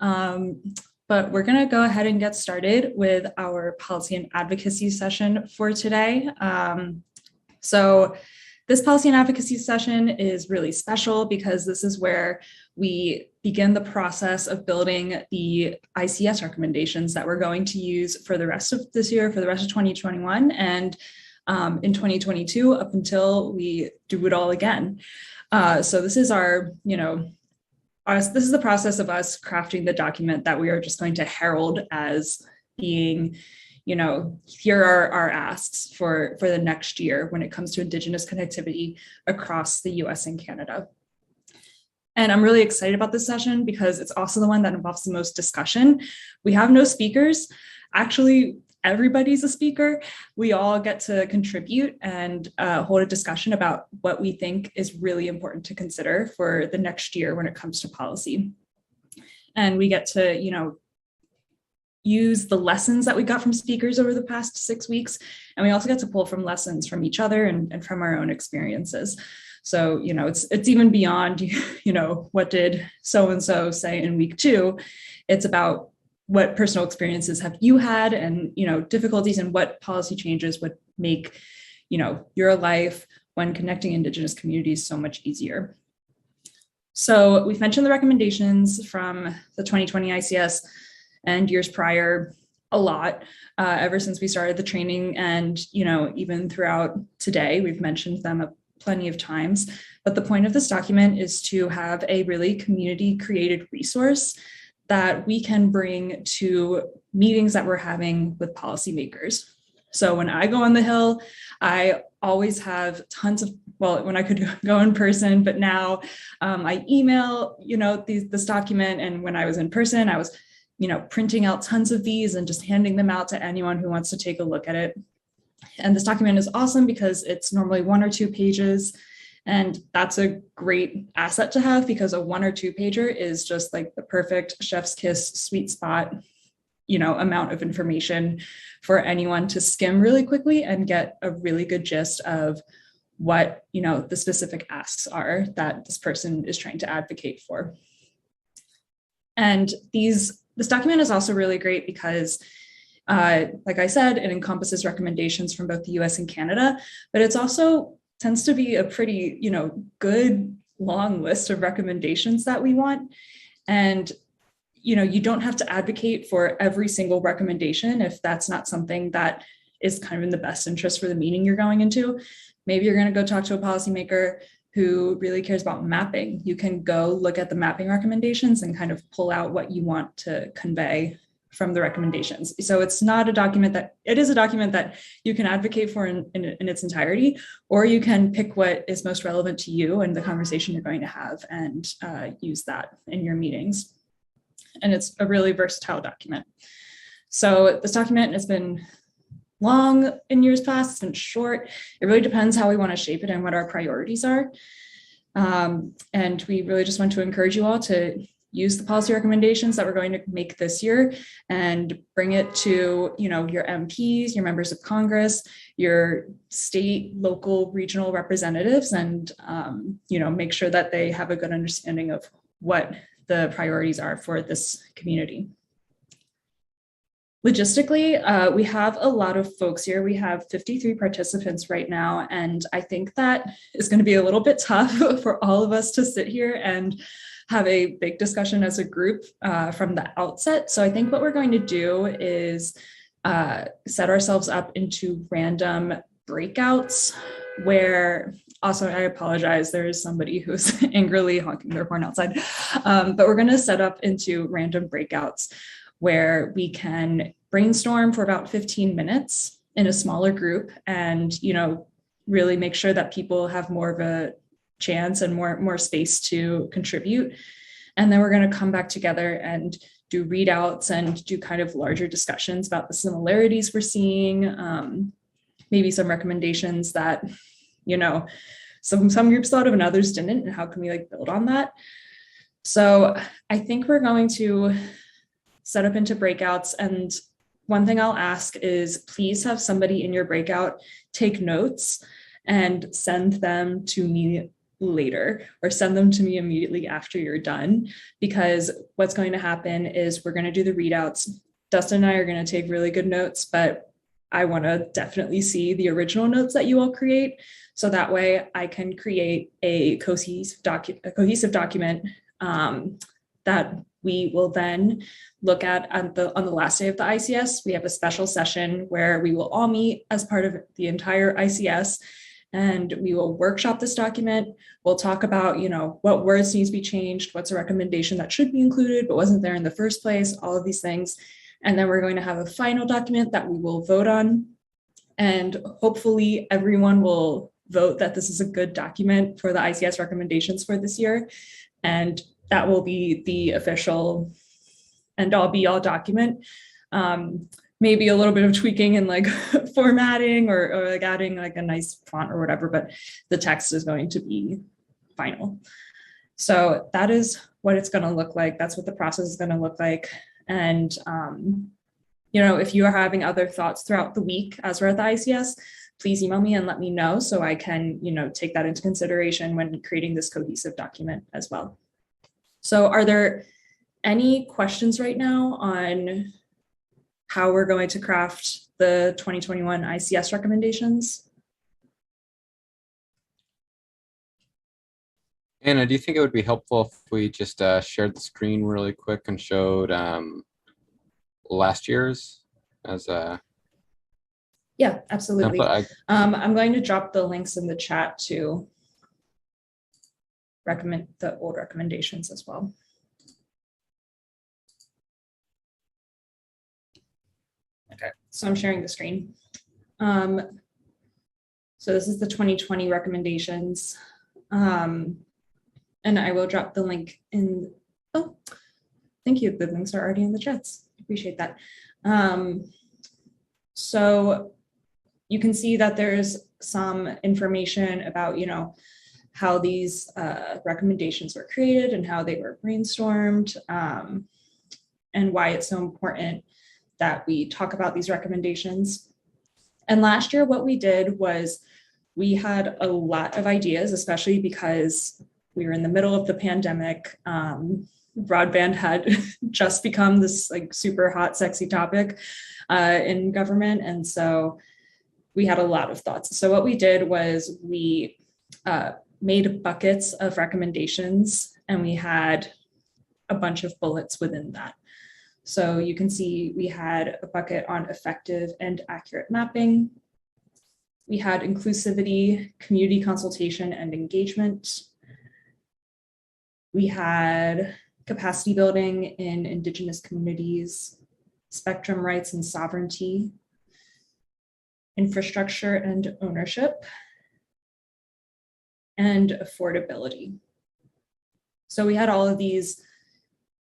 Um, but we're going to go ahead and get started with our policy and advocacy session for today. So this policy and advocacy session is really special because this is where we begin the process of building the ICS recommendations that we're going to use for the rest of this year, for the rest of 2021, and in 2022 up until we do it all again. So this is our, this is the process of us crafting the document that we are just going to herald as being, here are our asks for the next year when it comes to Indigenous connectivity across the US and Canada. And I'm really excited about this session because it's also the one that involves the most discussion. We have no speakers. Actually, everybody's a speaker. We all get to contribute and hold a discussion about what we think is really important to consider for the next year when it comes to policy. And we get to, use the lessons that we got from speakers over the past 6 weeks. And we also get to pull from lessons from each other and from our own experiences. So, it's even beyond, what did so-and-so say in week 2? It's about what personal experiences have you had and, difficulties and what policy changes would make, your life when connecting Indigenous communities so much easier. So we've mentioned the recommendations from the 2020 ICS and years prior a lot, ever since we started the training. And, even throughout today, we've mentioned them plenty of times. But the point of this document is to have a really community created resource that we can bring to meetings that we're having with policymakers. So when I go on the Hill, I always have tons of, when I could go in person, but now I email, this document. And when I was in person, I was, printing out tons of these and just handing them out to anyone who wants to take a look at it. And this document is awesome because it's normally 1 or 2 pages. And that's a great asset to have because a 1 or 2 pager is just like the perfect chef's kiss, sweet spot, amount of information for anyone to skim really quickly and get a really good gist of what, the specific asks are that this person is trying to advocate for. And this document is also really great because like I said, it encompasses recommendations from both the US and Canada, but it's also tends to be a pretty, good long list of recommendations that we want. And, you don't have to advocate for every single recommendation if that's not something that is kind of in the best interest for the meeting you're going into. Maybe you're going to go talk to a policymaker who really cares about mapping. You can go look at the mapping recommendations and kind of pull out what you want to convey from the recommendations. So it's not a document it is a document that you can advocate for in its entirety, or you can pick what is most relevant to you and the conversation you're going to have and use that in your meetings. And it's a really versatile document. So this document has been long in years past, it's been short. It really depends how we want to shape it and what our priorities are. And we really just want to encourage you all to use the policy recommendations that we're going to make this year and bring it to, your MPs, your members of Congress, your state, local, regional representatives, and, make sure that they have a good understanding of what the priorities are for this community. Logistically, we have a lot of folks here. We have 53 participants right now, and I think that is going to be a little bit tough for all of us to sit here and have a big discussion as a group from the outset. So I think what we're going to do is set ourselves up into random breakouts where, also I apologize, there is somebody who's angrily honking their horn outside, but we're going to set up into random breakouts where we can brainstorm for about 15 minutes in a smaller group and, really make sure that people have more of a chance and more space to contribute. And then we're going to come back together and do readouts and do kind of larger discussions about the similarities we're seeing, maybe some recommendations that, some groups thought of and others didn't, and how can we build on that? So I think we're going to set up into breakouts. And one thing I'll ask is please have somebody in your breakout take notes and send them to me later or send them to me immediately after you're done, because what's going to happen is we're going to do the readouts. Dustin and I are going to take really good notes, but I want to definitely see the original notes that you all create. So that way I can create a cohesive document that we will then look at on the last day of the ICS. We have a special session where we will all meet as part of the entire ICS, and we will workshop this document. We'll talk about, what words needs to be changed, what's a recommendation that should be included but wasn't there in the first place, all of these things. And then we're going to have a final document that we will vote on. And hopefully everyone will vote that this is a good document for the ICS recommendations for this year. And that will be the official end-all be-all document. Maybe a little bit of tweaking and like formatting or like adding like a nice font or whatever, but the text is going to be final. So that is what it's going to look like. That's what the process is going to look like. And, if you are having other thoughts throughout the week as we're at the ICS, please email me and let me know so I can, take that into consideration when creating this cohesive document as well. So are there any questions right now on how we're going to craft the 2021 ICS recommendations? Anna, do you think it would be helpful if we just shared the screen really quick and showed last year's as a... Yeah, absolutely. I'm going to drop the links in the chat to recommend the old recommendations as well. Okay, so I'm sharing the screen. So this is the 2020 recommendations. And I will drop the link in. Oh, thank you. The links are already in the chats. Appreciate that. So you can see that there's some information about, how these recommendations were created and how they were brainstormed, and why it's so important that we talk about these recommendations. And last year, what we did was we had a lot of ideas, especially because we were in the middle of the pandemic. Broadband had just become this like super hot, sexy topic in government. And so we had a lot of thoughts. So what we did was we made buckets of recommendations, and we had a bunch of bullets within that. So you can see we had a bucket on effective and accurate mapping. We had inclusivity, community consultation, and engagement. We had capacity building in Indigenous communities, spectrum rights and sovereignty, infrastructure and ownership, and affordability. So we had all of these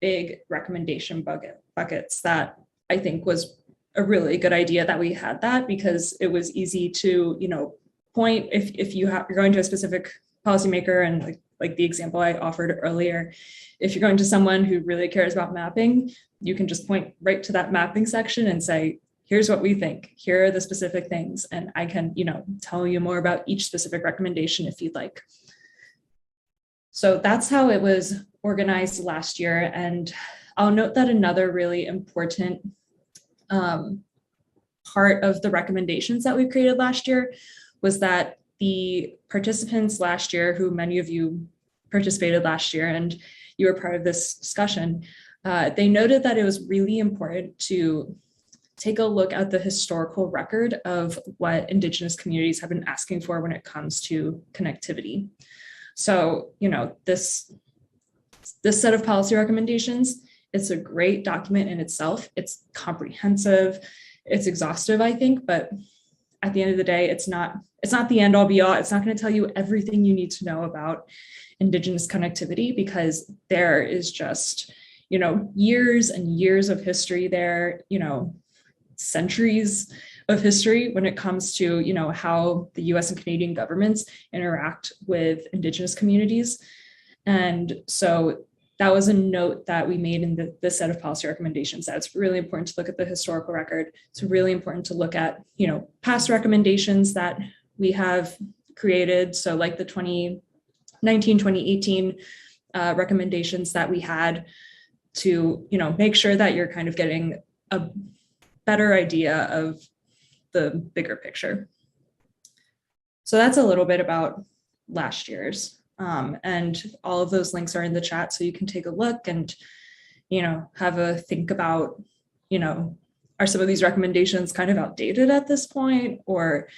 big recommendation buckets that I think was a really good idea that we had that, because it was easy to, point if you're going to a specific policymaker, and like the example I offered earlier, if you're going to someone who really cares about mapping, you can just point right to that mapping section and say, here's what we think, here are the specific things, and I can, tell you more about each specific recommendation if you'd like. So that's how it was organized last year. And I'll note that another really important part of the recommendations that we created last year was that the participants last year, who many of you participated last year and you were part of this discussion, they noted that it was really important to take a look at the historical record of what Indigenous communities have been asking for when it comes to connectivity. So, this set of policy recommendations, it's a great document in itself. It's comprehensive, it's exhaustive, I think, but at the end of the day, it's not the end all be all. It's not going to tell you everything you need to know about Indigenous connectivity, because there is just, years and years of history there, centuries of history when it comes to, how the US and Canadian governments interact with Indigenous communities. And so that was a note that we made in this set of policy recommendations, that it's really important to look at the historical record. It's really important to look at, past recommendations that we have created. So like the 2019 2018 recommendations that we had to, make sure that you're kind of getting a better idea of the bigger picture. So that's a little bit about last year's. And all of those links are in the chat, so you can take a look and, have a think about, are some of these recommendations kind of outdated at this point? Or,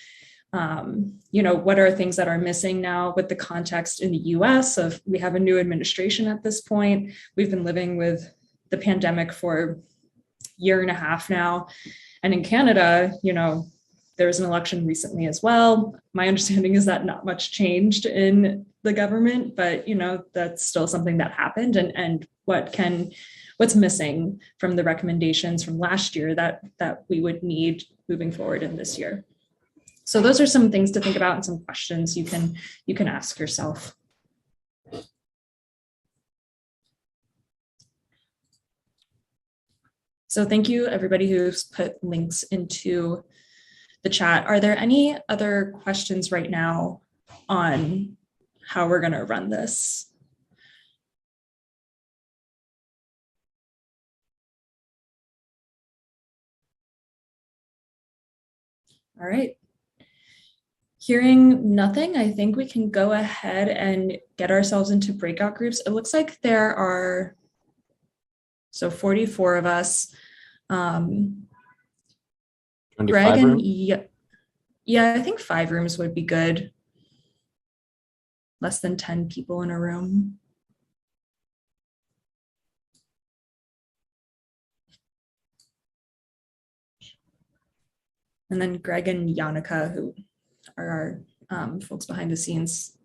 what are things that are missing now with the context in the US of we have a new administration at this point. We've been living with the pandemic for a year and a half now. And in Canada, there was an election recently as well. My understanding is that not much changed in the government, but that's still something that happened, and what's missing from the recommendations from last year that we would need moving forward in this year. So those are some things to think about and some questions you can ask yourself. So thank you everybody who's put links into the chat. Are there any other questions right now on how we're going to run this? All right. Hearing nothing, I think we can go ahead and get ourselves into breakout groups. It looks like there are 44 of us. Greg and yeah, I think 5 rooms would be good. Less than 10 people in a room. And then Greg and Yannicka, who are our folks behind the scenes,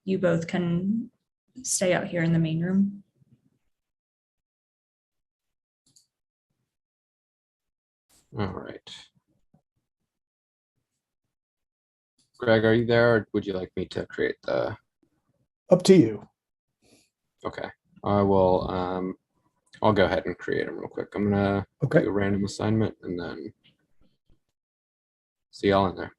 you both can stay out here in the main room. All right. Greg, are you there, or would you like me to create the? Up to you. Okay, I will. I'll go ahead and create them real quick. I'm gonna do a random assignment and then see y'all in there.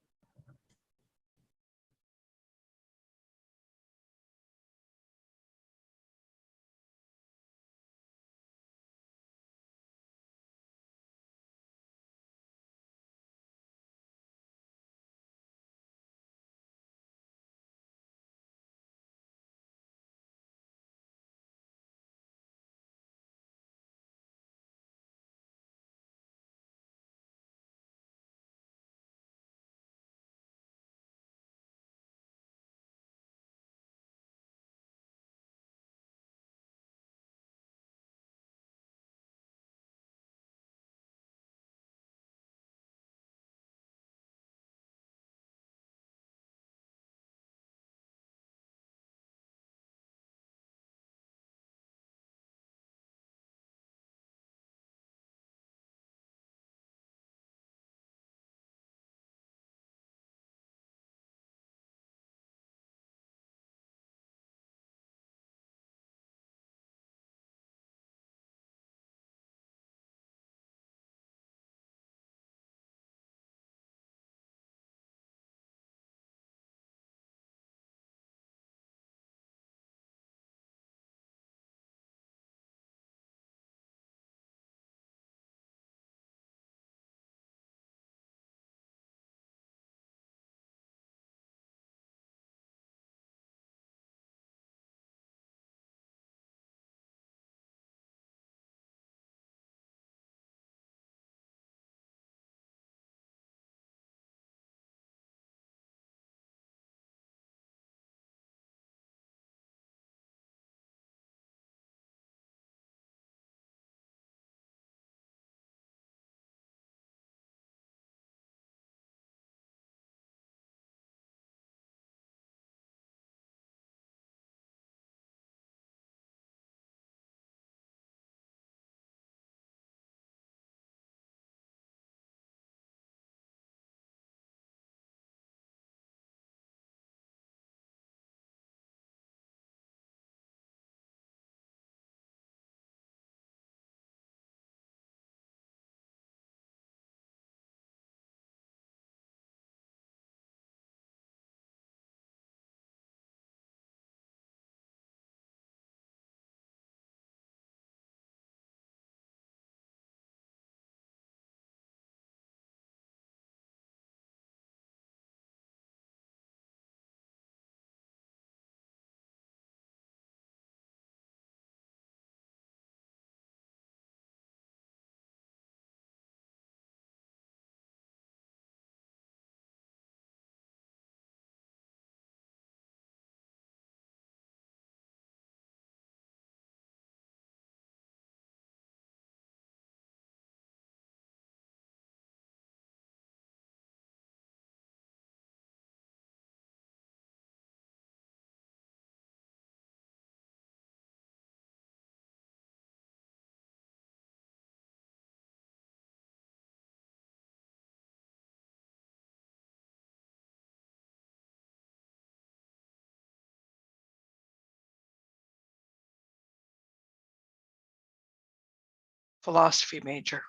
philosophy major.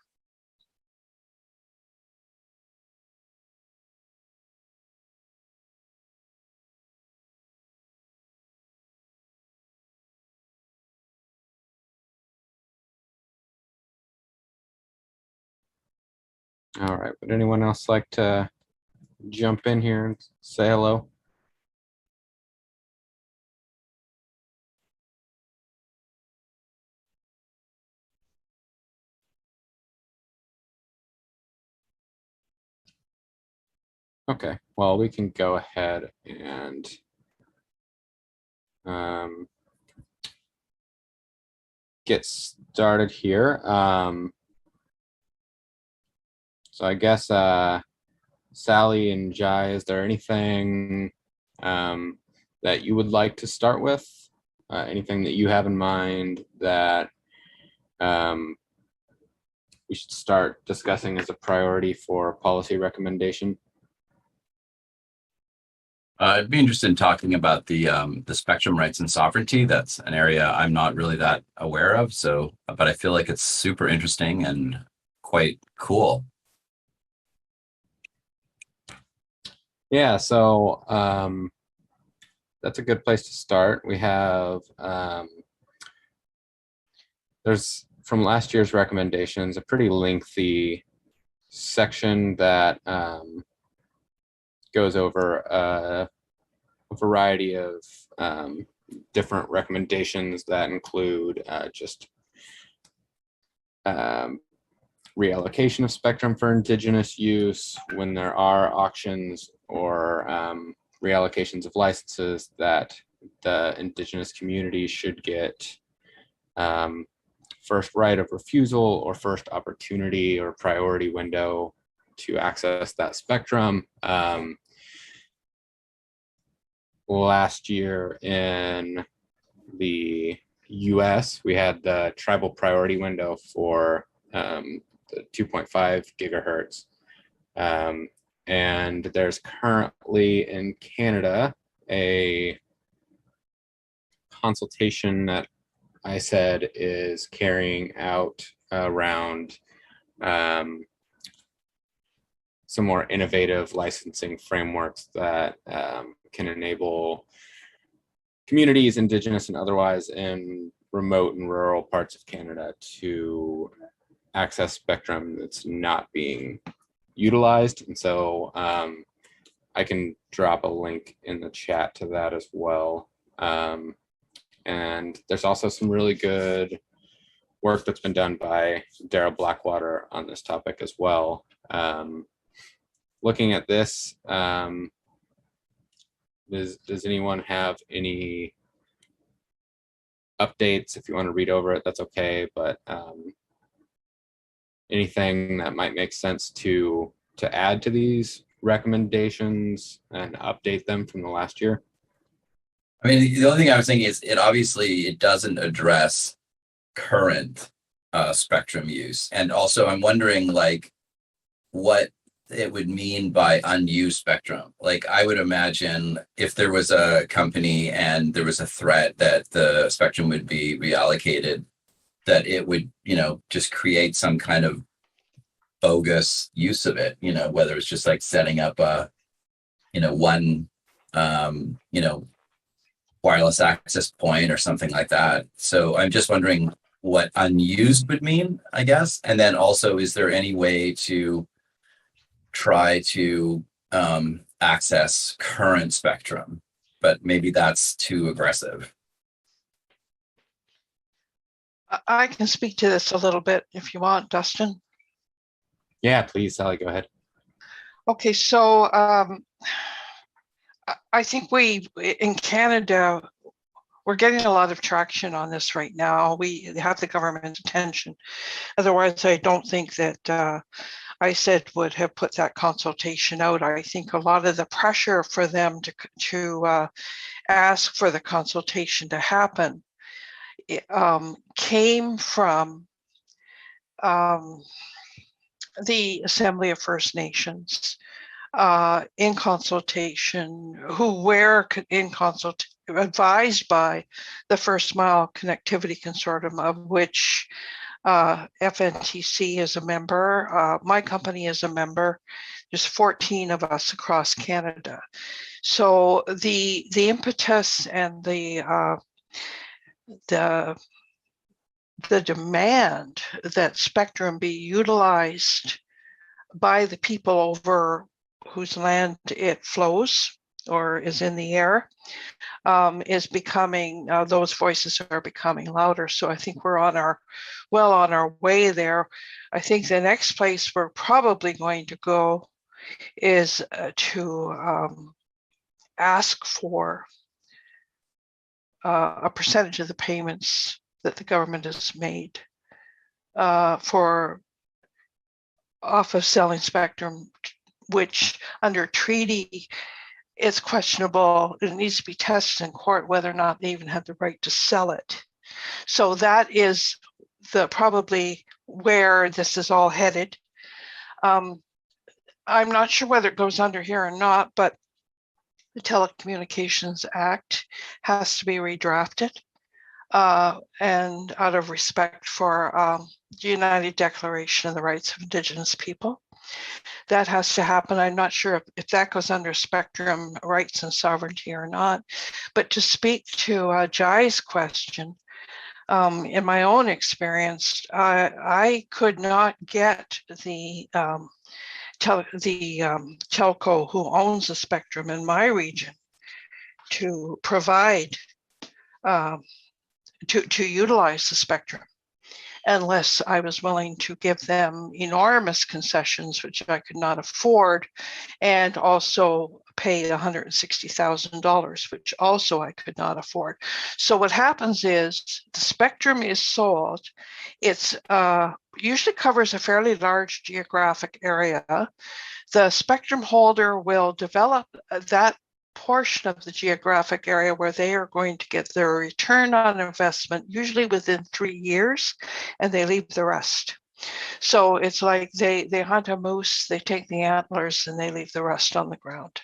All right. Would anyone else like to jump in here and say hello? Okay, well, we can go ahead and get started here. So I guess Sally and Jai, is there anything that you would like to start with? Anything that you have in mind that we should start discussing as a priority for policy recommendation? I'd be interested in talking about the spectrum rights and sovereignty. That's an area I'm not really that aware of. So, but I feel like it's super interesting and quite cool. Yeah, so that's a good place to start. We have there's from last year's recommendations a pretty lengthy section that goes over a variety of different recommendations that include just reallocation of spectrum for indigenous use when there are auctions, or reallocations of licenses that the indigenous community should get first right of refusal or first opportunity or priority window to access that spectrum. Last year in the US, we had the tribal priority window for the 2.5 gigahertz. And there's currently in Canada a consultation that I said is carrying out around some more innovative licensing frameworks that can enable communities, indigenous and otherwise, in remote and rural parts of Canada to access spectrum that's not being utilized. And so I can drop a link in the chat to that as well. And there's also some really good work that's been done by Daryl Blackwater on this topic as well. Looking at this, does anyone have any updates? If you want to read over it, that's okay. But anything that might make sense to add to these recommendations and update them from the last year? I mean, the only thing I was thinking is it doesn't address current spectrum use. And also I'm wondering like what it would mean by unused spectrum. Like I would imagine if there was a company and there was a threat that the spectrum would be reallocated, that it would, just create some kind of bogus use of it, whether it's just like setting up a, one, wireless access point or something like that. So I'm just wondering what unused would mean, I guess. And then also, is there any way to try to access current spectrum? But maybe that's too aggressive. I can speak to this a little bit if you want, Dustin. Yeah, please, Sally, go ahead. Okay, so I think in Canada, we're getting a lot of traction on this right now. We have the government's attention. Otherwise, I don't think that I said would have put that consultation out. I think a lot of the pressure for them to ask for the consultation to happen came from the Assembly of First Nations in consultation, who were advised by the First Mile Connectivity Consortium, of which FNTC is a member. My company is a member. There's 14 of us across Canada. So the impetus and the demand that spectrum be utilized by the people over whose land it flows or is in the air is becoming, those voices are becoming louder. So I think we're on our way there. I think the next place we're probably going to go is to ask for a percentage of the payments that the government has made for off of selling spectrum, which under treaty, it's questionable. It needs to be tested in court whether or not they even have the right to sell it. So that is probably where this is all headed. I'm not sure whether it goes under here or not, but the Telecommunications Act has to be redrafted. And out of respect for the United Declaration of the Rights of Indigenous People. That has to happen. I'm not sure if that goes under spectrum rights and sovereignty or not. But to speak to Jai's question, in my own experience, I could not get the telco who owns the spectrum in my region to provide to utilize the spectrum unless I was willing to give them enormous concessions, which I could not afford, and also pay $160,000, which also I could not afford. So what happens is the spectrum is sold. It's usually covers a fairly large geographic area. The spectrum holder will develop that portion of the geographic area where they are going to get their return on investment, usually within 3 years, and they leave the rest. So it's like they hunt a moose, they take the antlers, and they leave the rest on the ground.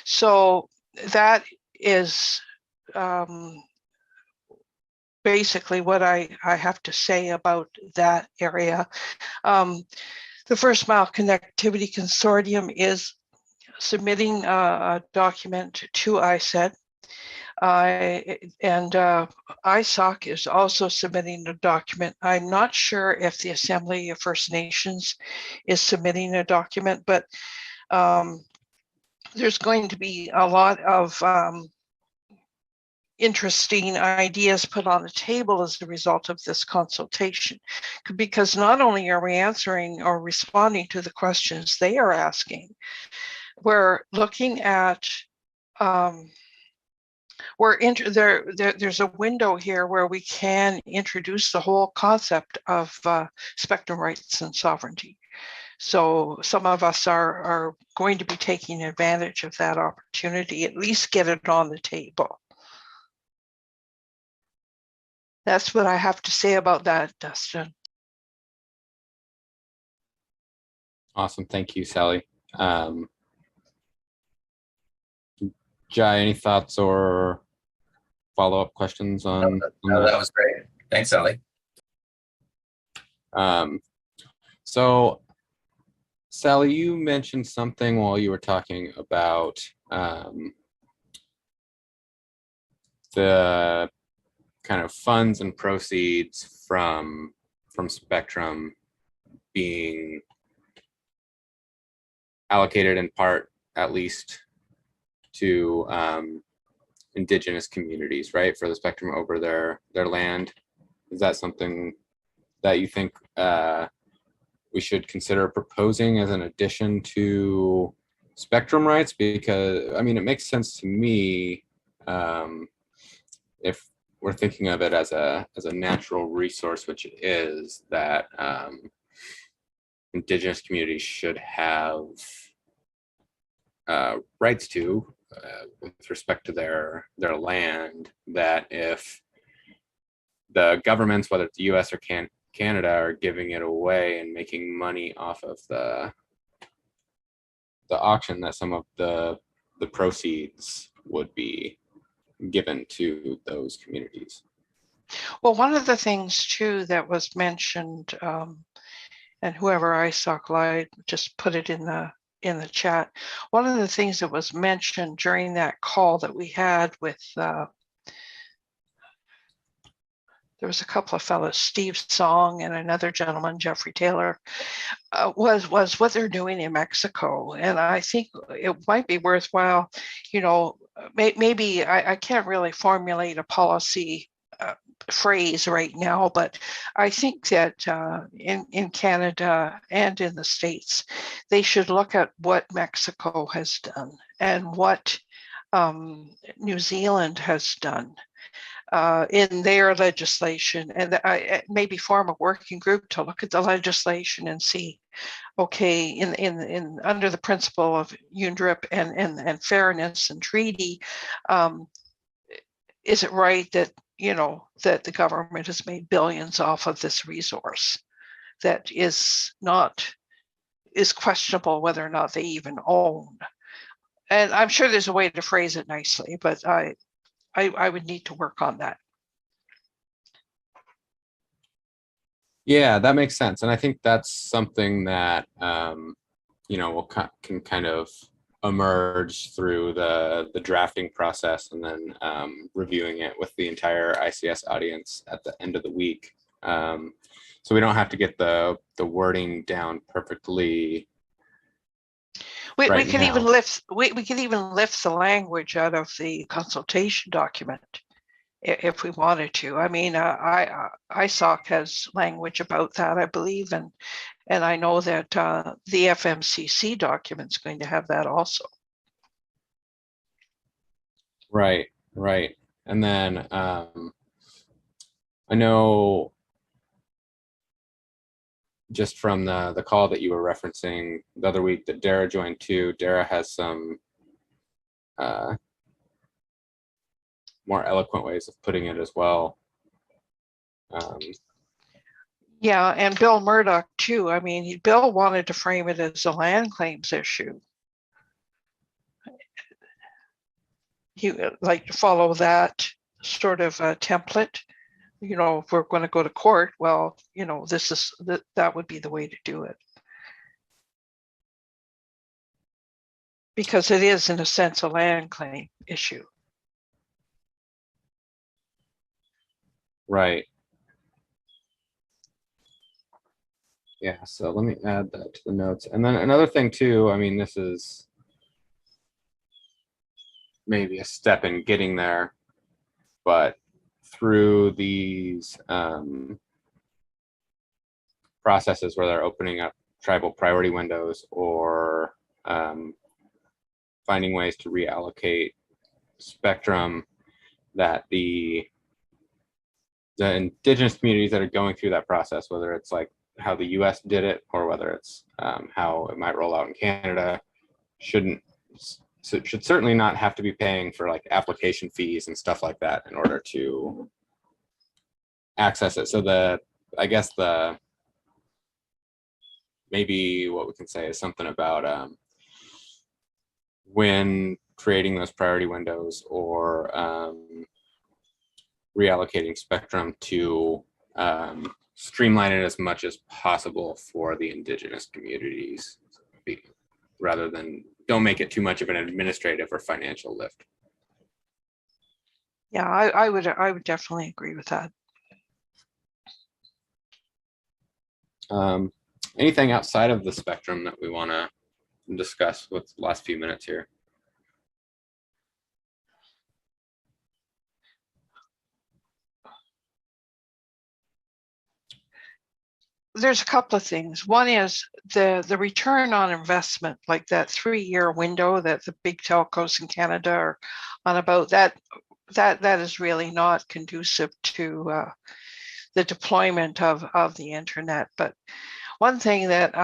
So that is basically what I have to say about that area. The First Mile Connectivity Consortium is submitting a document to ISED, and ISOC is also submitting a document. I'm not sure if the Assembly of First Nations is submitting a document, but there's going to be a lot of interesting ideas put on the table as a result of this consultation, because not only are we answering or responding to the questions they are asking, we're looking at there's a window here where we can introduce the whole concept of spectrum rights and sovereignty. So some of us are going to be taking advantage of that opportunity, at least get it on the table. That's what I have to say about that, Dustin. Awesome. Thank you, Sally. Jai, any thoughts or follow-up questions on No, that was great. Thanks, Sally. So, Sally, you mentioned something while you were talking about the kind of funds and proceeds from spectrum being allocated in part, at least, to Indigenous communities, right, for the spectrum over their land. Is that something that you think we should consider proposing as an addition to spectrum rights? Because, I mean, it makes sense to me if we're thinking of it as a natural resource, which it is, that Indigenous communities should have rights to with respect to their land, that if the governments, whether it's the US or Canada, are giving it away and making money off of the auction, that some of the proceeds would be given to those communities. Well, one of the things too that was mentioned, and whoever I saw Clyde just put it in the chat. One of the things that was mentioned during that call that we had with there was a couple of fellows, Steve Song and another gentleman, Jeffrey Taylor, was what they're doing in Mexico. And I think it might be worthwhile, you know, maybe I can't really formulate a policy phrase right now, but I think that in Canada and in the States, they should look at what Mexico has done and what New Zealand has done in their legislation, and maybe form a working group to look at the legislation and see, okay, in under the principle of UNDRIP and fairness and treaty, is it right that, you know, that the government has made billions off of this resource that is questionable whether or not they even own? And I'm sure there's a way to phrase it nicely, but I would need to work on that. Yeah, that makes sense. And I think that's something that, you know, can kind of emerge through the drafting process and then reviewing it with the entire ICS audience at the end of the week. So we don't have to get the wording down perfectly. We can even lift the language out of the consultation document if we wanted to. I mean, ISOC has language about that, I believe, and I know that the FMCC document is going to have that also. Right. And then I know just from the call that you were referencing the other week that Dara joined too, Dara has some more eloquent ways of putting it as well. Yeah, and Bill Murdoch too. I mean, Bill wanted to frame it as a land claims issue. He would like to follow that sort of template. You know, if we're going to go to court, well, you know, that would be the way to do it. Because it is, in a sense, a land claim issue. Right. Yeah, so let me add that to the notes. And then another thing too, I mean, this is maybe a step in getting there, but through these processes where they're opening up tribal priority windows or finding ways to reallocate spectrum, that the indigenous communities that are going through that process, whether it's like how the US did it or whether it's how it might roll out in Canada, should certainly not have to be paying for like application fees and stuff like that in order to access it. So I guess maybe what we can say is something about when creating those priority windows or reallocating spectrum to streamline it as much as possible for the indigenous communities, rather than don't make it too much of an administrative or financial lift. Yeah, I would definitely agree with that. Anything outside of the spectrum that we want to discuss with the last few minutes here? There's a couple of things. One is the return on investment, like that 3-year window that the big telcos in Canada are on about. That is really not conducive to the deployment of the internet. But one thing that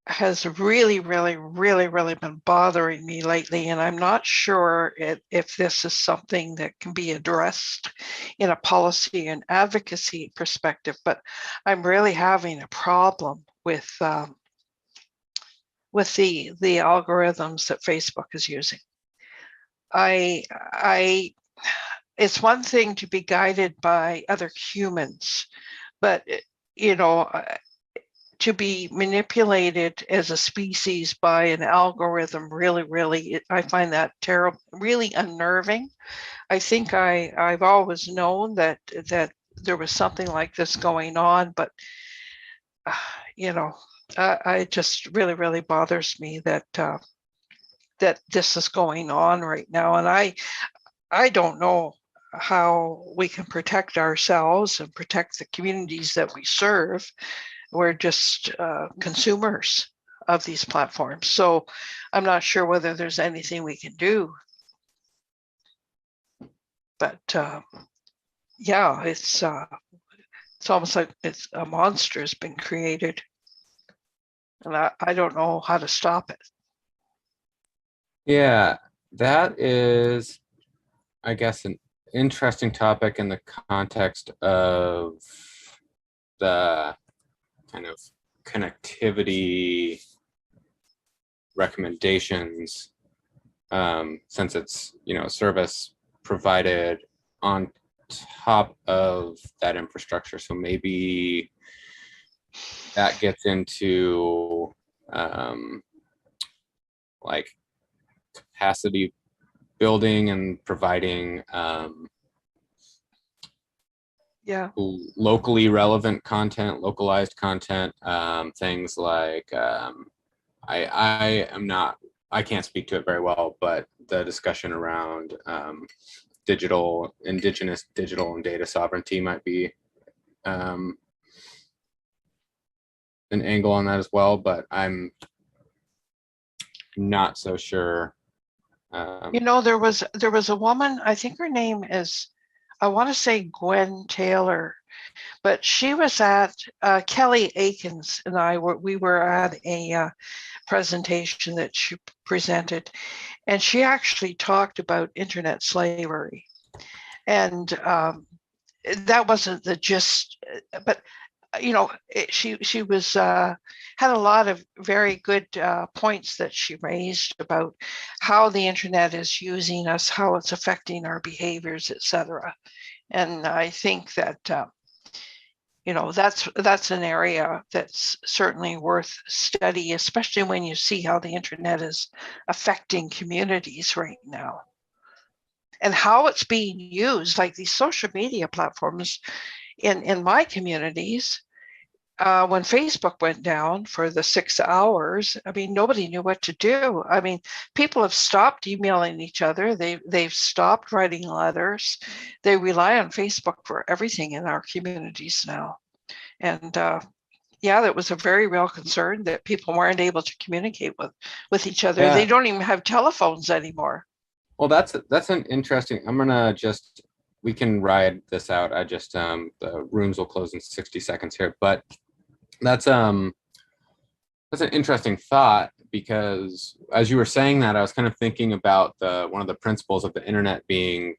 has really been bothering me lately, and I'm not sure if this is something that can be addressed in a policy and advocacy perspective, but I'm really having a problem with the algorithms that Facebook is using. it's one thing to be guided by other humans, but you know, to be manipulated as a species by an algorithm, really, I find that terrible, really unnerving. I think I've always known that there was something like this going on, but you know, I just really bothers me that that this is going on right now, and I don't know how we can protect ourselves and protect the communities that we serve. We're just consumers of these platforms, so I'm not sure whether there's anything we can do. But yeah, it's almost like it's a monster has been created, and I don't know how to stop it. Yeah, that is, I guess, an interesting topic in the context of the kind of connectivity recommendations, since it's, you know, a service provided on top of that infrastructure. So maybe that gets into like capacity building and providing Yeah, locally relevant content, localized content, things like I can't speak to it very well, but the discussion around indigenous digital and data sovereignty might be an angle on that as well, but I'm not so sure. you know, there was a woman, I think her name is, I want to say Gwen Taylor, but she was at Kelly Aikens and we were at a presentation that she presented, and she actually talked about internet slavery, and that wasn't the gist, but you know, she was had a lot of very good points that she raised about how the internet is using us, how it's affecting our behaviors, etc. And I think that you know, that's an area that's certainly worth study, especially when you see how the internet is affecting communities right now and how it's being used, like these social media platforms in my communities. When Facebook went down for the 6 hours, I mean, nobody knew what to do. I mean, people have stopped emailing each other. They've stopped writing letters. They rely on Facebook for everything in our communities now. And yeah, that was a very real concern that people weren't able to communicate with each other. Yeah. They don't even have telephones anymore. Well, that's an interesting. I'm gonna just, we can ride this out. I just the rooms will close in 60 seconds here, but that's an interesting thought, because as you were saying that, I was kind of thinking about one of the principles of the internet being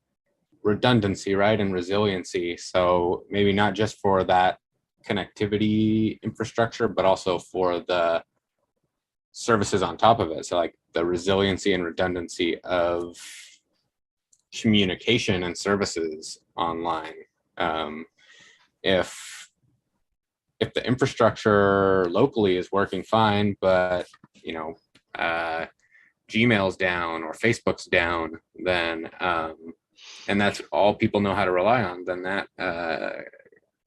redundancy, right, and resiliency. So maybe not just for that connectivity infrastructure, but also for the services on top of it. So like the resiliency and redundancy of communication and services online. If the infrastructure locally is working fine, but you know, Gmail's down or Facebook's down, then and that's all people know how to rely on, then that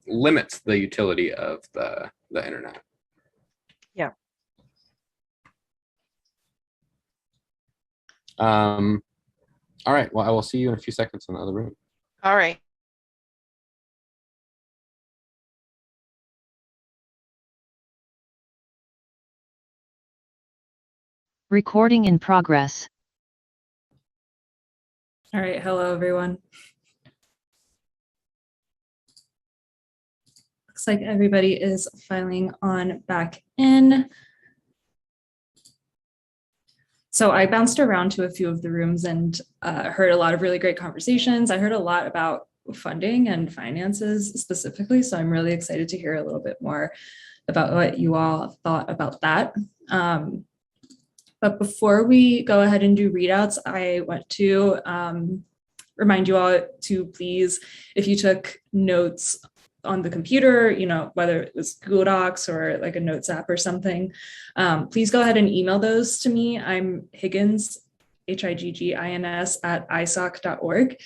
limits the utility of the internet. Yeah. All right. Well, I will see you in a few seconds in the other room. All right. Recording in progress. All right, hello everyone. Looks like everybody is filing on back in. So I bounced around to a few of the rooms and heard a lot of really great conversations. I heard a lot about funding and finances specifically, so I'm really excited to hear a little bit more about what you all thought about that. But before we go ahead and do readouts, I want to remind you all to please, if you took notes on the computer, whether it was Google Docs or like a notes app or something, please go ahead and email those to me. I'm Higgins, Higgins at isoc.org.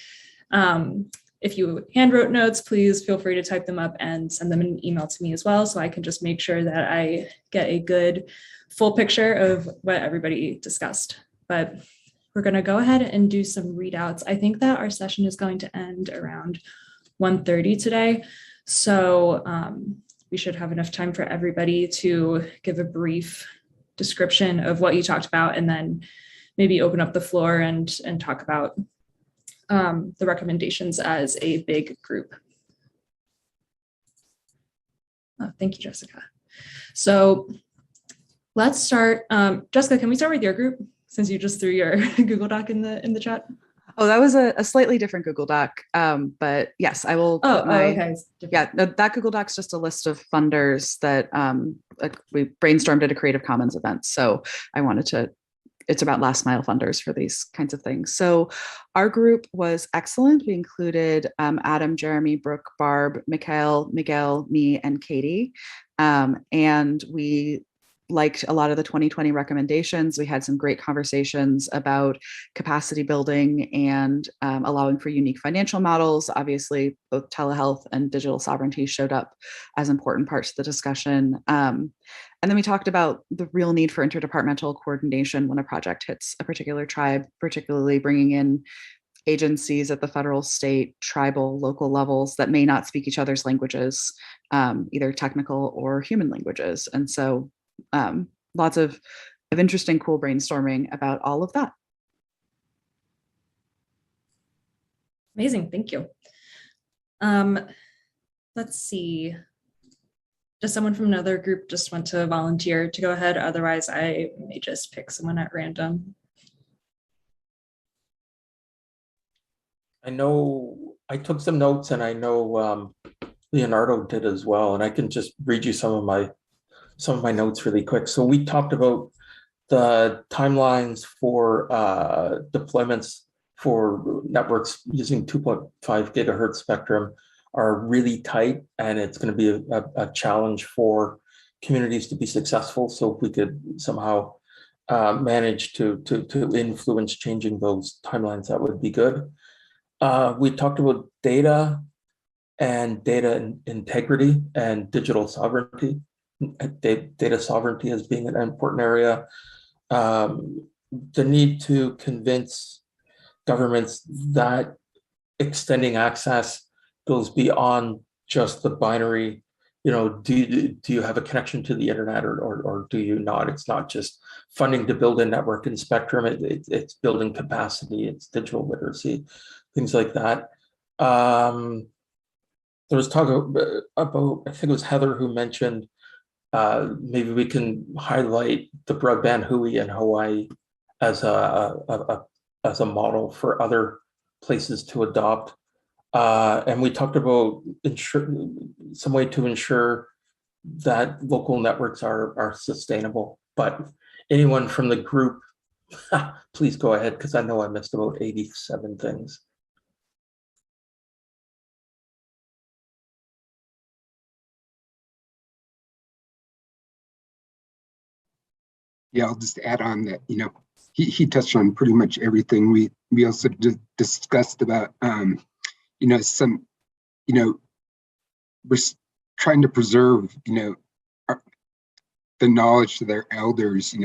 If you handwrote notes, please feel free to type them up and send them in an email to me as well, so I can just make sure that I get a good full picture of what everybody discussed. But we're going to go ahead and do some readouts. I think that our session is going to end around 1:30 today. So we should have enough time for everybody to give a brief description of what you talked about, and then maybe open up the floor and talk about the recommendations as a big group. Oh, thank you, Jessica. So let's start. Jessica, can we start with your group, since you just threw your Google Doc in the chat? Oh, that was a slightly different Google Doc. But yes, I will put okay. Yeah, that Google Doc's just a list of funders that we brainstormed at a Creative Commons event. So I wanted to, it's about last mile funders for these kinds of things. So our group was excellent. We included Adam, Jeremy, Brooke, Barb, Mikhail, Miguel, me, and Katie. And we liked a lot of the 2020 recommendations. We had some great conversations about capacity building and allowing for unique financial models. Obviously, both telehealth and digital sovereignty showed up as important parts of the discussion. And then we talked about the real need for interdepartmental coordination when a project hits a particular tribe, particularly bringing in agencies at the federal, state, tribal, local levels that may not speak each other's languages, either technical or human languages. And so lots of interesting, cool brainstorming about all of that. Amazing, thank you. Let's see. Does someone from another group just want to volunteer to go ahead? Otherwise, I may just pick someone at random. I know I took some notes, and I know Leonardo did as well, and I can just read you some of my notes really quick. So we talked about the timelines for deployments for networks using 2.5 gigahertz spectrum are really tight, and it's going to be a challenge for communities to be successful. So if we could somehow manage to influence changing those timelines, that would be good. We talked about data and data integrity and digital sovereignty. Data sovereignty as being an important area. The need to convince governments that extending access goes beyond just the binary, do you have a connection to the internet or do you not? It's not just funding to build a network and spectrum, it's building capacity, it's digital literacy, things like that. There was talk about, I think it was Heather who mentioned, maybe we can highlight the broadband HUI in Hawaii as a model for other places to adopt. And we talked about some way to ensure that local networks are sustainable. But anyone from the group, please go ahead, because I know I missed about 87 things. Yeah, I'll just add on that, he touched on pretty much everything. We also discussed about, some, we're trying to preserve, the knowledge to their elders,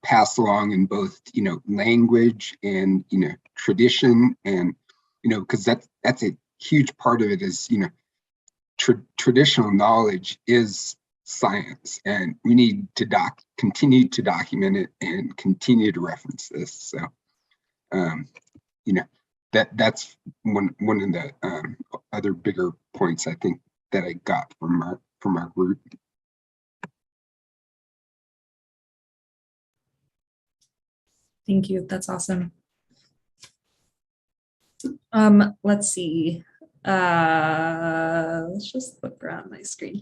passed along in both, language and, tradition, and, because that's a huge part of it is, traditional knowledge is science, and we need to continue to document it and continue to reference this. So, that's one of the other bigger points I think that I got from our group. Thank you. That's awesome. Let's see. Let's just look around my screen.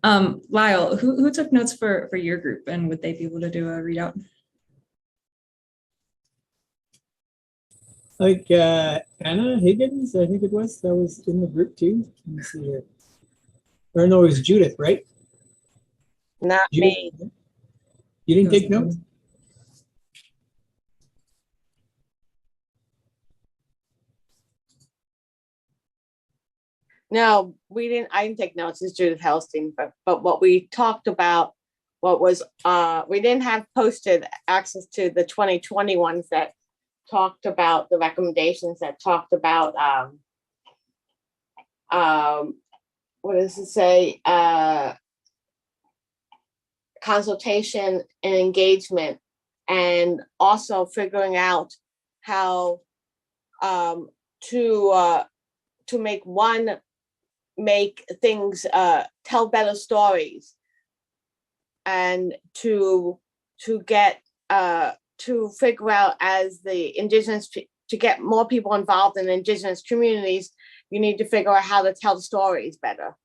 Lyle, who took notes for your group, and would they be able to do a readout? Like Anna Higgins, I think it was, that was in the group too. Let me see here. Or no, it was Judith, right? Not Judith? me. You didn't take notes? No, we didn't. I didn't take notes. It's Judith Helstein. But what we talked about, what was we didn't have posted access to the 2020 ones that talked about the recommendations that talked about what does it say? Consultation and engagement, and also figuring out how to make things tell better stories, and to get to figure out as the Indigenous, to get more people involved in Indigenous communities, you need to figure out how to tell stories better.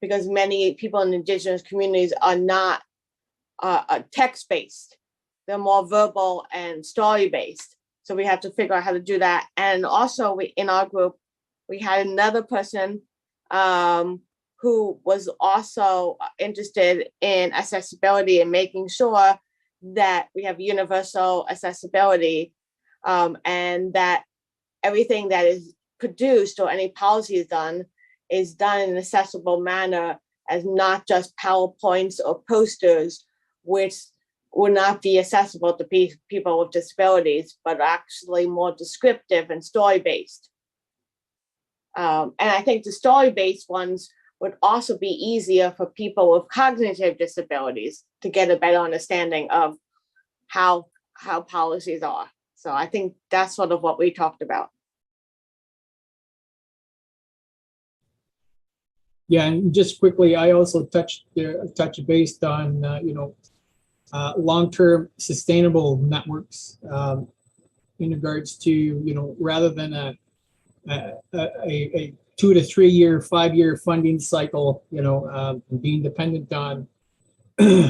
Because many people in Indigenous communities are not text-based. They're more verbal and story-based. So we have to figure out how to do that. And also in our group, we had another person who was also interested in accessibility and making sure that we have universal accessibility, and that everything that is produced or any policy is done in an accessible manner, as not just PowerPoints or posters, which will not be accessible to people with disabilities, but actually more descriptive and story-based. And I think the story-based ones would also be easier for people with cognitive disabilities to get a better understanding of how policies are. So I think that's sort of what we talked about. Yeah, and just quickly, I also touched based on long-term sustainable networks in regards to rather than a 2 to 3 year, 5 year funding cycle, being dependent on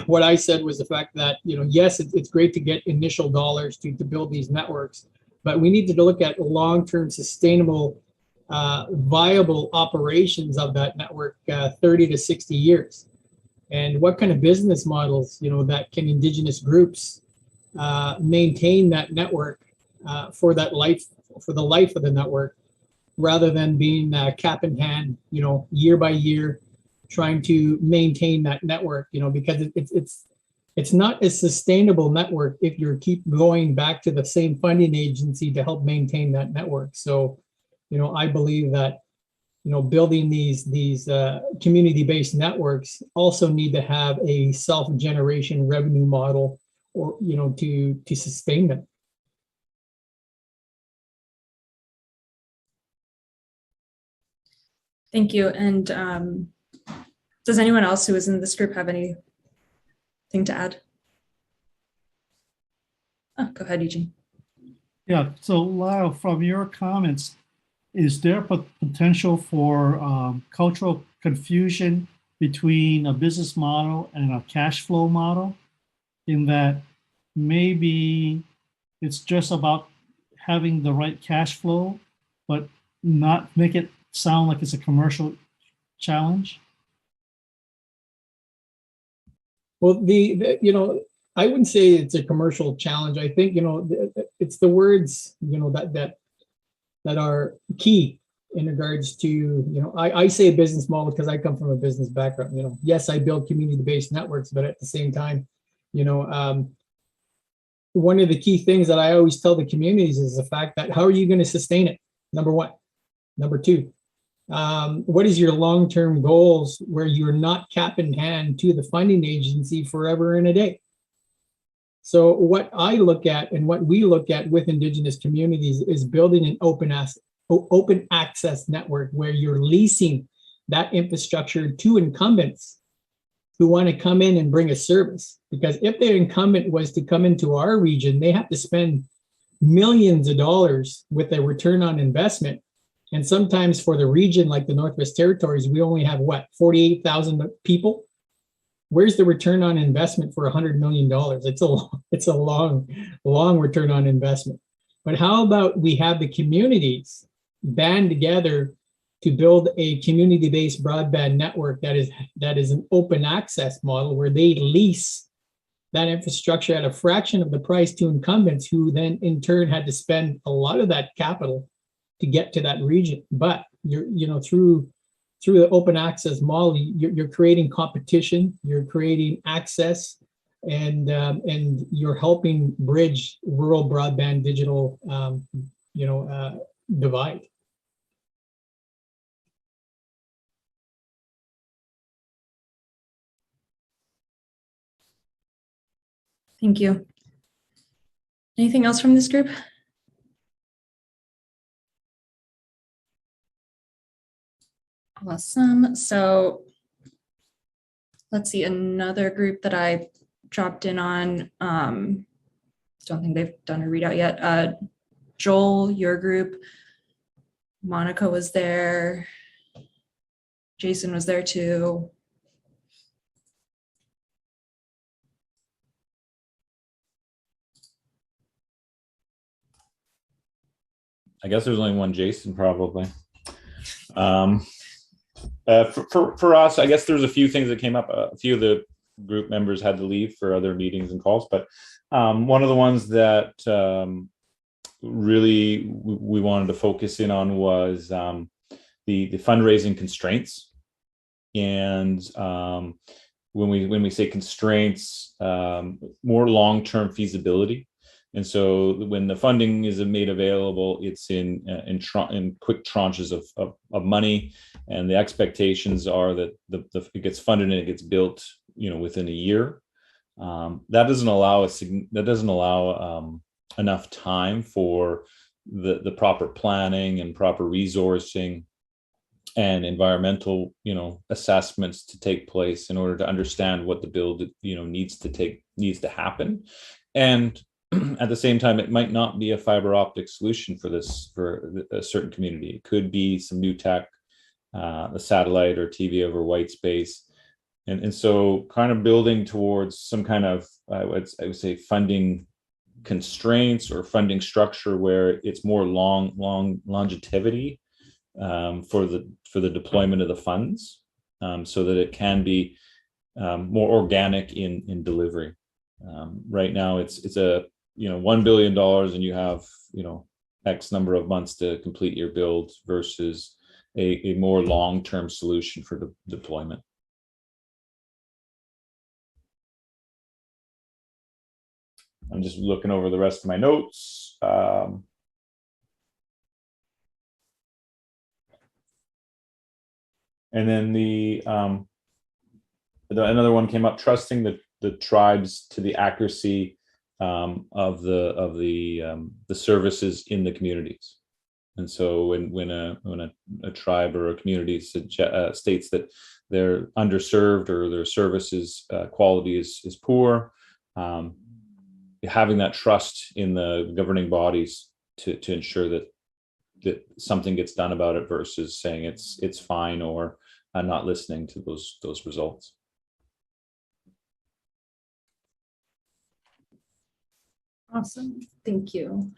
what I said was the fact that yes, it's great to get initial dollars to build these networks, but we need to look at long-term sustainable viable operations of that network 30 to 60 years, and what kind of business models that can Indigenous groups maintain that network for the life of the network, rather than being cap in hand year by year trying to maintain that network, because it's not a sustainable network if you keep going back to the same funding agency to help maintain that network. So I believe that building these community-based networks also need to have a self-generation revenue model, or to sustain them. Thank you. And does anyone else who is in this group have anything to add? Oh, go ahead, Eugene. Yeah, so Lyle, from your comments, is there potential for cultural confusion between a business model and a cash flow model, in that maybe it's just about having the right cash flow, but not make it sound like it's a commercial challenge? Well, I wouldn't say it's a commercial challenge. I think it's the words that are key in regards to I say a business model because I come from a business background. Yes, I build community-based networks, but at the same time, one of the key things that I always tell the communities is the fact that how are you going to sustain it? Number one. Number two, what is your long-term goals where you're not cap in hand to the funding agency forever and a day? So what I look at and what we look at with Indigenous communities is building an open access network where you're leasing that infrastructure to incumbents who want to come in and bring a service. Because if their incumbent was to come into our region, they have to spend millions of dollars with a return on investment. And sometimes for the region like the Northwest Territories, we only have 48,000 people. Where's the return on investment for $100 million? It's a long return on investment. But how about we have the communities band together to build a community-based broadband network that is an open access model where they lease that infrastructure at a fraction of the price to incumbents, who then in turn had to spend a lot of that capital to get to that region. But through the open access model, you're creating competition, you're creating access, and you're helping bridge rural broadband digital divide. Thank you. Anything else from this group? Awesome. So let's see, another group that I dropped in on, don't think they've done a readout yet. Joel, your group, Monica was there. Jason was there too. I guess there's only one Jason, probably. For us, I guess there's a few things that came up. A few of the group members had to leave for other meetings and calls, but one of the ones that really we wanted to focus in on was the fundraising constraints. And when we say constraints, more long-term feasibility. And so when the funding is made available, it's in quick tranches of money, and the expectations are that it gets funded and it gets built, within a year. That doesn't allow enough time for the proper planning and proper resourcing and environmental, assessments to take place in order to understand what the build, needs to happen. And at the same time, it might not be a fiber optic solution for a certain community. It could be some new tech, the satellite or TV over white space. And so kind of building towards some kind of, I would say, funding constraints or funding structure where it's more long longevity for the deployment of the funds, so that it can be more organic in delivery. Right now it's a $1 billion and you have X number of months to complete your build versus a more long-term solution for the deployment. I'm just looking over the rest of my notes. And then another one came up: trusting the tribes to the accuracy of the services in the communities. And so when a tribe or a community states that they're underserved or their services quality is poor, having that trust in the governing bodies to ensure that something gets done about it versus saying it's fine or not listening to those results. Awesome, thank you.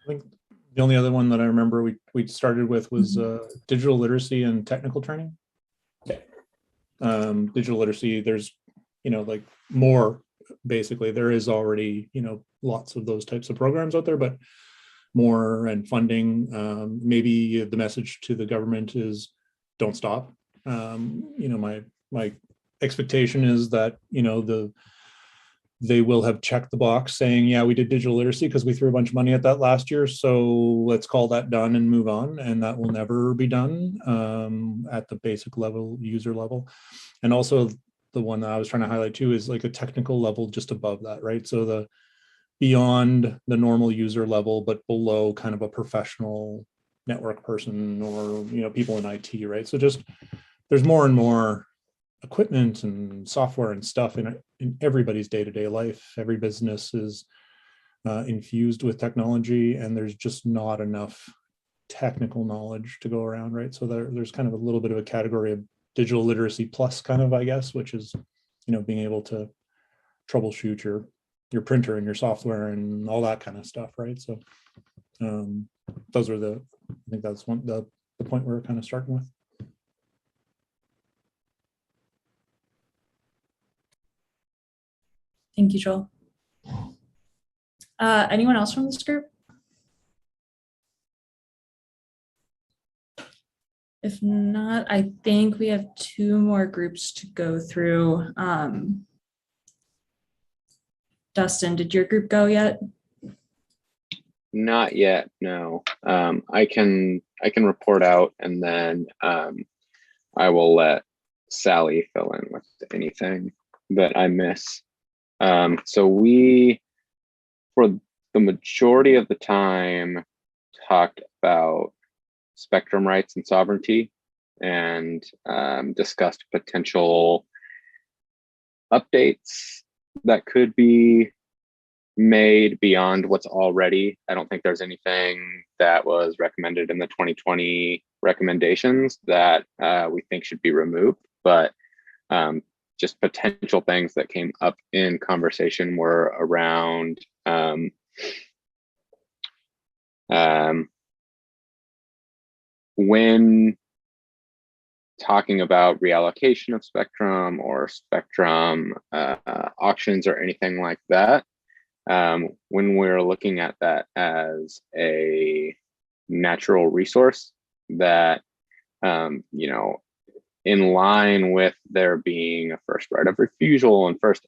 I think the only other one that I remember we started with was digital literacy and technical training. Okay. Digital literacy, there's like more. Basically, there is already lots of those types of programs out there, but more and funding. Maybe the message to the government is don't stop. My expectation is that they will have checked the box saying, yeah, we did digital literacy because we threw a bunch of money at that last year, so let's call that done and move on. And that will never be done at the basic level, user level. And also the one that I was trying to highlight too is like a technical level just above that, right? So the beyond the normal user level, but below kind of a professional network person or people in IT, right? So just there's more and more equipment and software and stuff in everybody's day-to-day life. Every business is infused with technology, and there's just not enough technical knowledge to go around, right? So there's kind of a little bit of a category of digital literacy plus kind of, I guess, which is, being able to troubleshoot your printer and your software and all that kind of stuff, right? So Those are I think that's the point we're kind of starting with. Thank you, Joel. Anyone else from this group? If not, I think we have 2 more groups to go through. Dustin, did your group go yet? Not yet, no. I can report out, and then I will let Sally fill in with anything that I miss. So we, for the majority of the time, talked about spectrum rights and sovereignty, and discussed potential updates that could be made beyond what's already. I don't think there's anything that was recommended in the 2020 recommendations that we think should be removed, but just potential things that came up in conversation were around when talking about reallocation of spectrum or spectrum auctions or anything like that, when we're looking at that as a natural resource that, you know, in line with there being a first right of refusal and first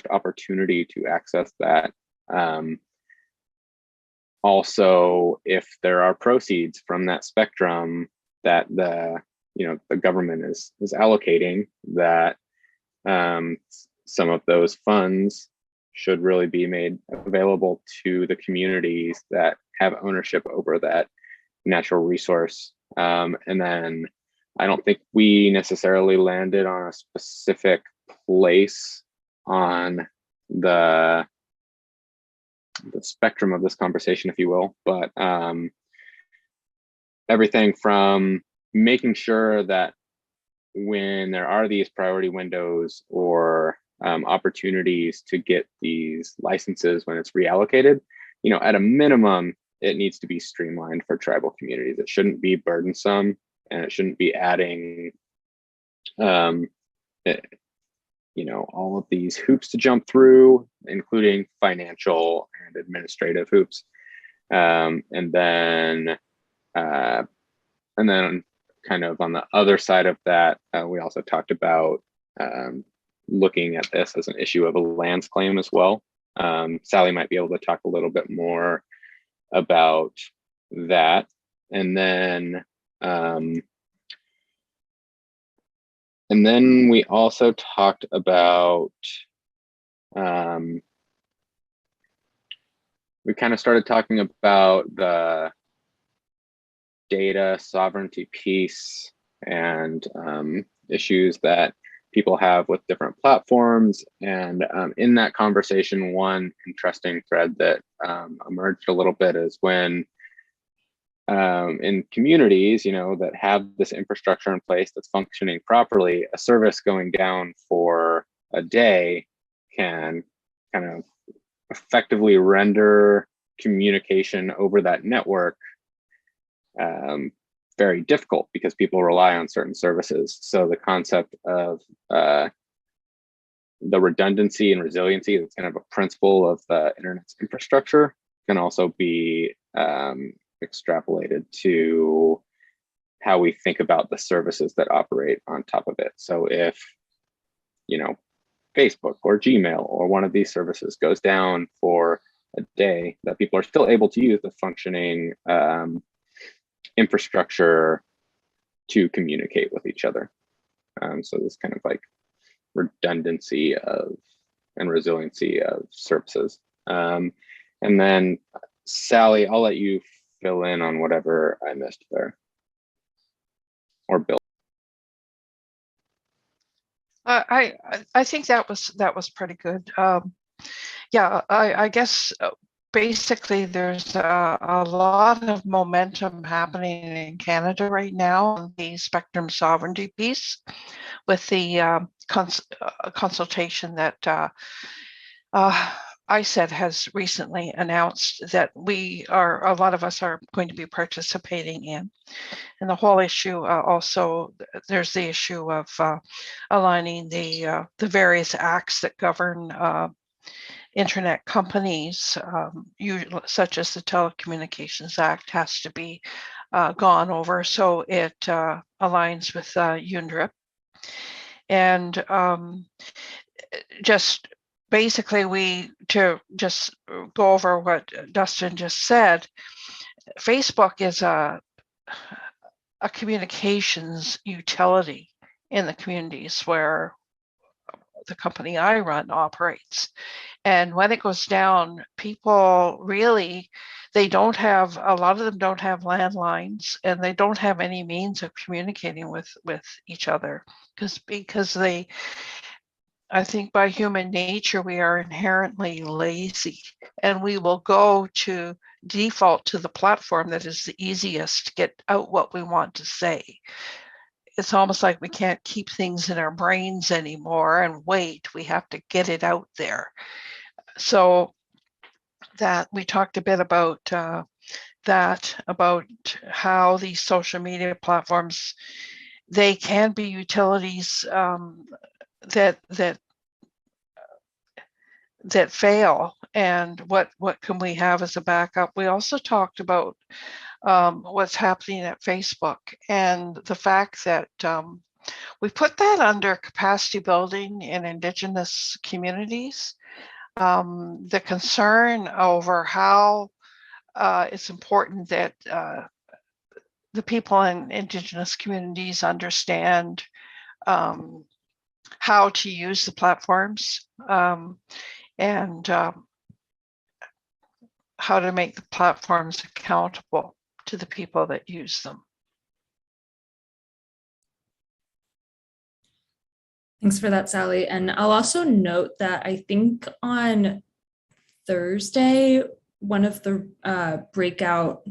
opportunity to access that. Also, if there are proceeds from that spectrum that the government is allocating, that some of those funds should really be made available to the communities that have ownership over that natural resource. And then I don't think we necessarily landed on a specific place on the spectrum of this conversation, if you will, but everything from making sure that when there are these priority windows or opportunities to get these licenses when it's reallocated, you know, at a minimum, it needs to be streamlined for tribal communities. It shouldn't be burdensome, and it shouldn't be adding, all of these hoops to jump through, including financial and administrative hoops. And then kind of on the other side of that, we also talked about looking at this as an issue of a lands claim as well. Sally might be able to talk a little bit more about that. And then we also talked about, we kind of started talking about the data sovereignty piece and issues that people have with different platforms. And in that conversation, one interesting thread that emerged a little bit is when in communities, that have this infrastructure in place that's functioning properly, a service going down for a day can kind of effectively render communication over that network very difficult because people rely on certain services. So the concept of the redundancy and resiliency, that's kind of a principle of the internet's infrastructure, can also be extrapolated to how we think about the services that operate on top of it. So if, Facebook or Gmail or one of these services goes down for a day, that people are still able to use the functioning infrastructure to communicate with each other. So this kind of like redundancy and resiliency of services. And then Sally, I'll let you fill in on whatever I missed there, or Bill. I think that was pretty good. Yeah, I guess basically there's a lot of momentum happening in Canada right now on the spectrum sovereignty piece with the consultation that ISET has recently announced that a lot of us are going to be participating in. And the whole issue also, there's the issue of aligning the various acts that govern internet companies, such as the Telecommunications Act, has to be gone over so it aligns with UNDRIP. And just basically, to just go over what Dustin just said, Facebook is a communications utility in the communities where the company I run operates. And when it goes down, people really, a lot of them don't have landlines, and they don't have any means of communicating with each other because I think by human nature, we are inherently lazy, and we will go to default to the platform that is the easiest to get out what we want to say. It's almost like we can't keep things in our brains anymore and wait. We have to get it out there. So that we talked a bit about about how these social media platforms, they can be utilities that fail, and what can we have as a backup. We also talked about what's happening at Facebook and the fact that we put that under capacity building in Indigenous communities. The concern over how it's important that the people in Indigenous communities understand how to use the platforms and how to make the platforms accountable to the people that use them. Thanks for that, Sally. And I'll also note that I think on Thursday, one of the breakout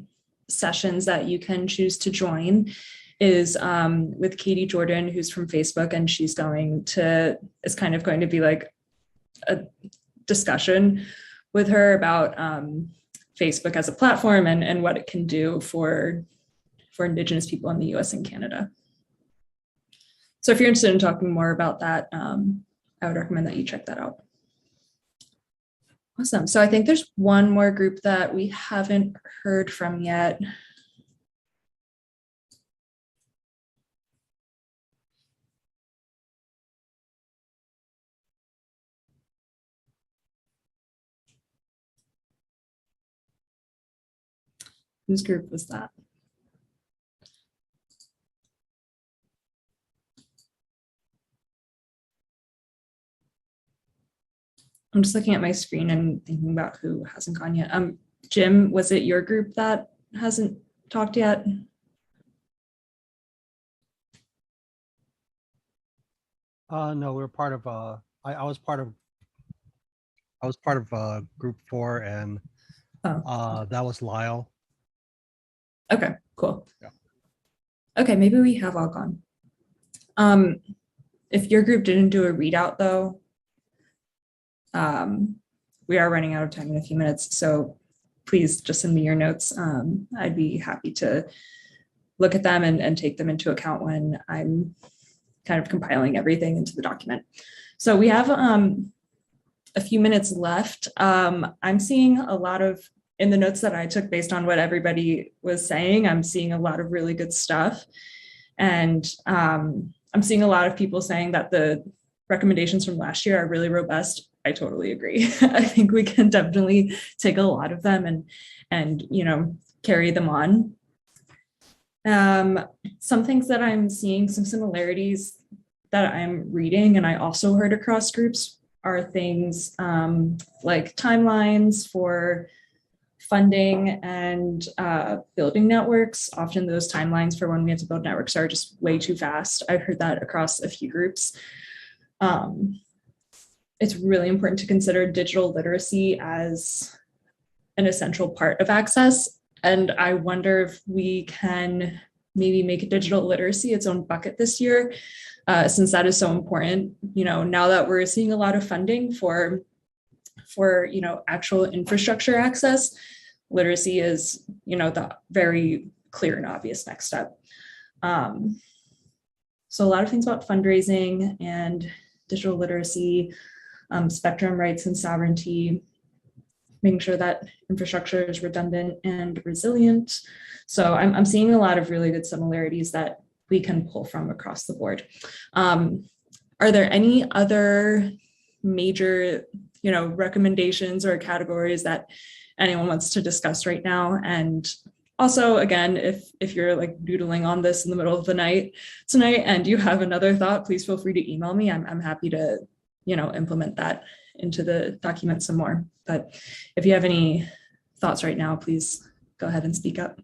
sessions that you can choose to join is with Katie Jordan, who's from Facebook, and it's kind of going to be like a discussion with her about Facebook as a platform and what it can do for Indigenous people in the US and Canada. So if you're interested in talking more about that, I would recommend that you check that out. Awesome. So I think there's one more group that we haven't heard from yet. Whose group was that? I'm just looking at my screen and thinking about who hasn't gone yet. Jim, was it your group that hasn't talked yet? No, we were part of I was part of group 4, and that was Lyle. Okay, cool. Yeah. Okay, maybe we have all gone. If your group didn't do a readout though, we are running out of time in a few minutes, so please just send me your notes. I'd be happy to look at them and take them into account when I'm kind of compiling everything into the document. So we have a few minutes left. I'm seeing a lot of, in the notes that I took based on what everybody was saying, I'm seeing a lot of really good stuff. And I'm seeing a lot of people saying that the recommendations from last year are really robust. I totally agree. I think we can definitely take a lot of them and carry them on. Some things that I'm seeing, some similarities that I'm reading, and I also heard across groups, are things like timelines for funding and building networks. Often those timelines for when we have to build networks are just way too fast. I've heard that across a few groups. It's really important to consider digital literacy as an essential part of access. And I wonder if we can maybe make digital literacy its own bucket this year, since that is so important. Now that we're seeing a lot of funding for for, actual infrastructure access, literacy is, the very clear and obvious next step. So a lot of things about fundraising and digital literacy, spectrum rights and sovereignty, making sure that infrastructure is redundant and resilient. So I'm seeing a lot of really good similarities that we can pull from across the board. Are there any other major, recommendations or categories that anyone wants to discuss right now? And also, again, if you're like doodling on this in the middle of the night tonight and you have another thought, please feel free to email me. I'm happy to, implement that into the document some more. But if you have any thoughts right now, please go ahead and speak up.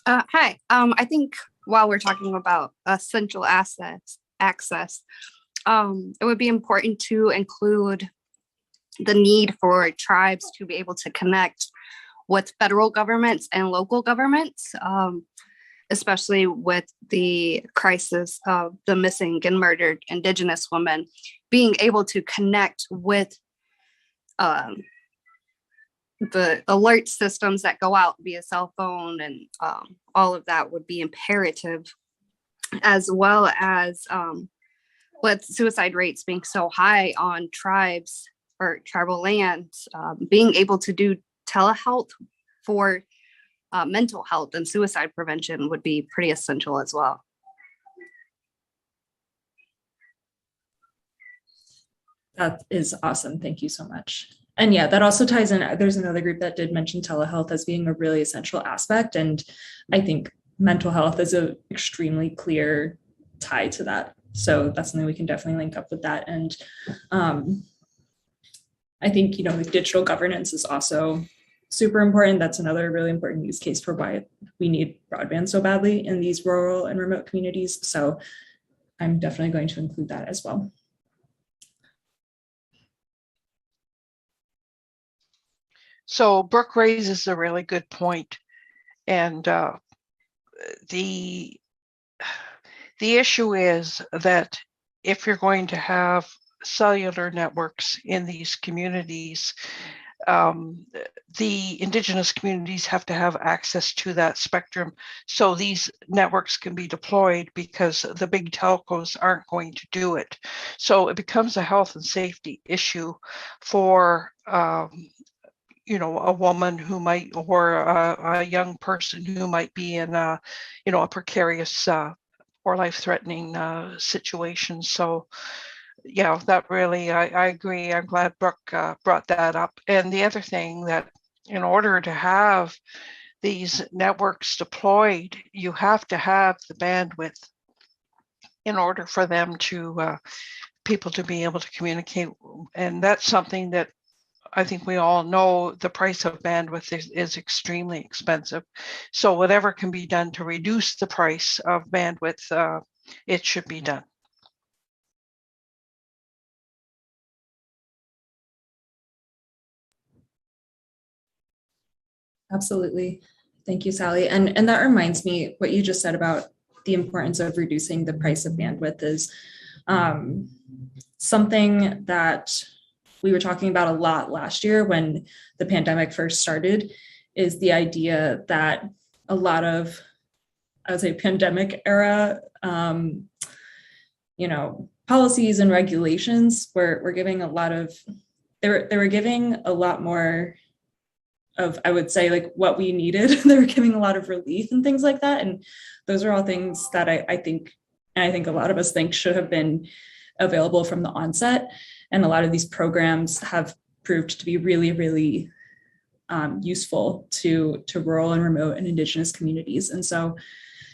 Hi, I think while we're talking about essential access, it would be important to include the need for tribes to be able to connect with federal governments and local governments, especially with the crisis of the missing and murdered Indigenous women, being able to connect with the alert systems that go out via cell phone and all of that would be imperative, as well as with suicide rates being so high on tribes or tribal lands, being able to do telehealth for mental health and suicide prevention would be pretty essential as well. That is awesome. Thank you so much. And yeah, that also ties in. There's another group that did mention telehealth as being a really essential aspect. And I think mental health is an extremely clear tie to that. So that's something we can definitely link up with that. And I think, like digital governance is also super important. That's another really important use case for why we need broadband so badly in these rural and remote communities. So I'm definitely going to include that as well. So Brooke raises a really good point. And the issue is that if you're going to have cellular networks in these communities, the Indigenous communities have to have access to that spectrum so these networks can be deployed, because the big telcos aren't going to do it. So it becomes a health and safety issue for a woman who might, or a young person who might be in a precarious or life-threatening situation. So yeah, that really, I agree. I'm glad Brooke brought that up. And the other thing, that in order to have these networks deployed, you have to have the bandwidth in order for them to, people to be able to communicate. And that's something that I think we all know, the price of bandwidth is extremely expensive. So whatever can be done to reduce the price of bandwidth, it should be done. Absolutely. Thank you, Sally. And that reminds me, what you just said about the importance of reducing the price of bandwidth is something that we were talking about a lot last year when the pandemic first started, is the idea that a lot of, I would say, pandemic era, policies and regulations were giving a lot of, they were giving a lot more of, I would say, like what we needed. They were giving a lot of relief and things like that. And those are all things that I think a lot of us think should have been available from the onset. And a lot of these programs have proved to be really, really useful to rural and remote and Indigenous communities. And so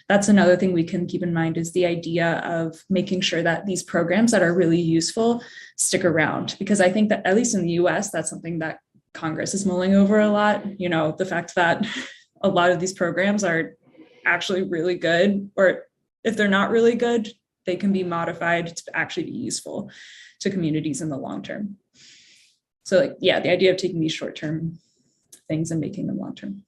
that's another thing we can keep in mind, is the idea of making sure that these programs that are really useful stick around. Because I think that, at least in the US, that's something that Congress is mulling over a lot. The fact that a lot of these programs are actually really good, or if they're not really good, they can be modified to actually be useful to communities in the long term. So the idea of taking these short-term things and making them long-term.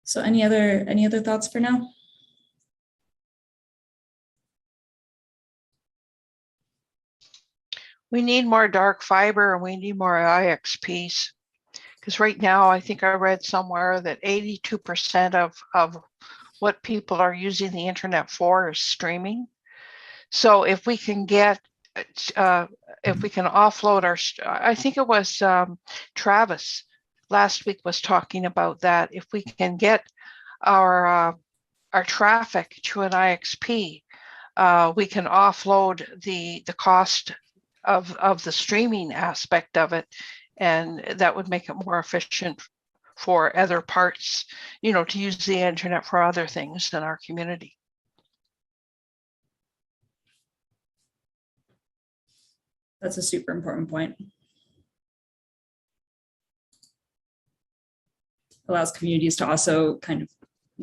So any other thoughts for now? We need more dark fiber and we need more IXPs. Because right now, I think I read somewhere that 82% of what people are using the internet for is streaming. So if we can get, if we can offload our, I think it was Travis last week was talking about that. If we can get our traffic to an IXP, we can offload the cost of the streaming aspect of it, and that would make it more efficient for other parts, you know, to use the internet for other things in our community. That's a super important point. Allows communities to also kind of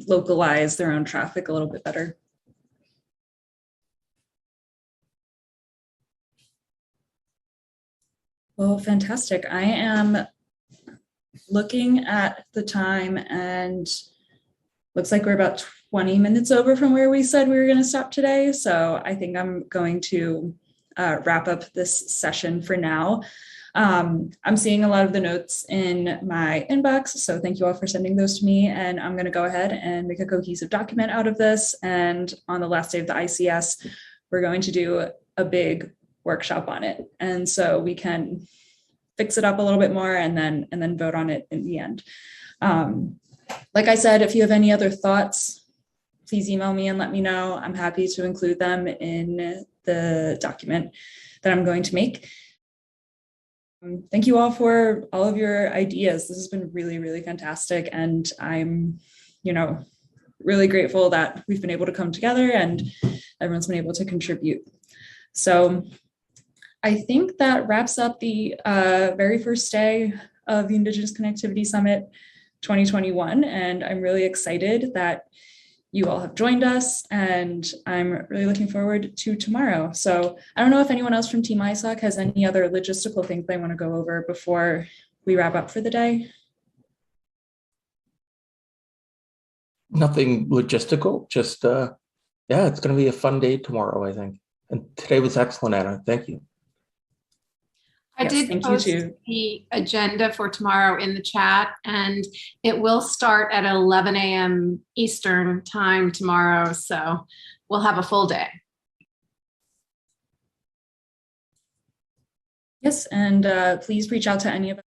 localize their own traffic a little bit better. Well, fantastic. I am looking at the time and looks like we're about 20 minutes over from where we said we were going to stop today. So I think I'm going to wrap up this session for now. I'm seeing a lot of the notes in my inbox, so thank you all for sending those to me. And I'm going to go ahead and make a cohesive document out of this. And on the last day of the ICS, we're going to do a big workshop on it. And so we can fix it up a little bit more and then vote on it in the end. Like I said, if you have any other thoughts, please email me and let me know. I'm happy to include them in the document that I'm going to make. Thank you all for all of your ideas. This has been really, really fantastic. And I'm, really grateful that we've been able to come together and everyone's been able to contribute. So I think that wraps up the very first day of the Indigenous Connectivity Summit 2021. And I'm really excited that you all have joined us, and I'm really looking forward to tomorrow. So I don't know if anyone else from Team ISOC has any other logistical things they want to go over before we wrap up for the day. Nothing logistical, just yeah, it's going to be a fun day tomorrow, I think. And today was excellent, Anna. Thank you. I did post the agenda for tomorrow in the chat, and it will start at 11 a.m. Eastern time tomorrow. So we'll have a full day. Yes, and please reach out to any of us.